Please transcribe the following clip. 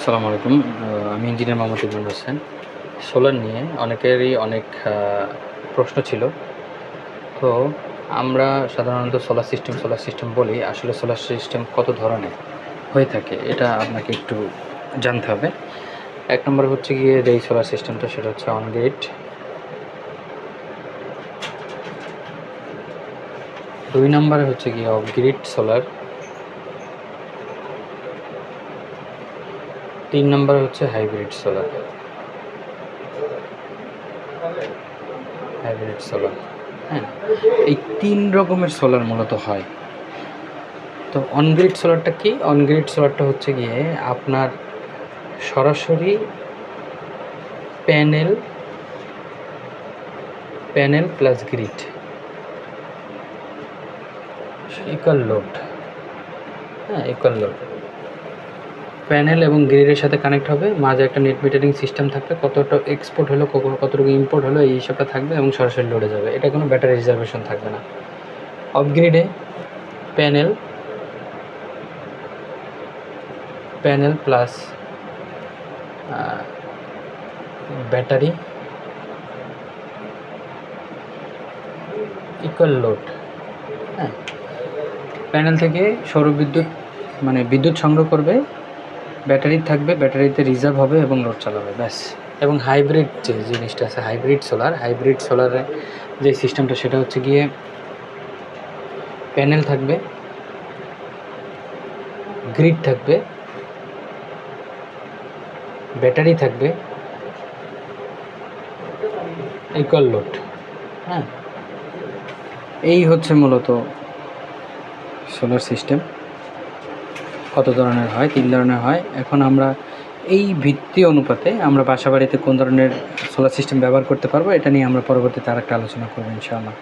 আসসালামু আলাইকুম। আমি ইঞ্জিনিয়ার মোহাম্মদ ইমরান হোসেন। সোলার নিয়ে অনেকেরই অনেক প্রশ্ন ছিল। তো আমরা সাধারণত সোলার সিস্টেম বলি। আসলে সোলার সিস্টেম কত ধরনের হয়ে থাকে এটা আপনাকে একটু জানতে হবে। ১ নম্বরে হচ্ছে গিয়ে যেই সোলার সিস্টেমটা সেটা হচ্ছে অন গ্রিড। ২ নম্বরে হচ্ছে গিয়ে অফ গ্রিড সোলার। ৩ নম্বরে হচ্ছে হাইব্রিড সোলার। হ্যাঁ, এই ৩ রকমের সোলার মূলত হয়। তো অনগ্রিড সোলারটা কি? অনগ্রিড সোলারটা হচ্ছে গিয়ে আপনার সরাসরি panel plus grid equal load. হ্যাঁ, ইকুয়াল লোড। প্যানেল এবং গ্রিডের সাথে কানেক্ট হবে, মাঝে একটা নেট মিটারিং সিস্টেম থাকবে, কতটা এক্সপোর্ট হলো কতটুকু ইম্পোর্ট হলো এই হিসাবটা থাকবে এবং সরাসরি লোডে যাবে। এটা কোনো ব্যাটারি রিজার্ভেশন থাকবে না। অফ গ্রিডে panel plus battery equal load. হ্যাঁ, প্যানেল থেকে সৌরবিদ্যুৎ মানে বিদ্যুৎ সংগ্রহ করবে, ব্যাটারি থাকবে, ব্যাটারিতে রিজার্ভ হবে এবং লোড চালাবে, ব্যাস। এবং হাইব্রিড যে জিনিসটা আছে, হাইব্রিড সোলারে যে সিস্টেমটা সেটা হচ্ছে গিয়ে প্যানেল থাকবে, গ্রিড থাকবে, ব্যাটারি থাকবে, ইকুয়াল লোড। হ্যাঁ, এই হচ্ছে মূলত সোলার সিস্টেম। কত ধরনের হয়? ৩ ধরনের হয়। এখন আমরা এই ভিত্তি অনুপাতে আমরা বাসাবাড়িতে কোন ধরনের সোলার সিস্টেম ব্যবহার করতে পারবো এটা নিয়ে আমরা পরবর্তীতে আরেকটা আলোচনা করবো ইনশাআল্লাহ।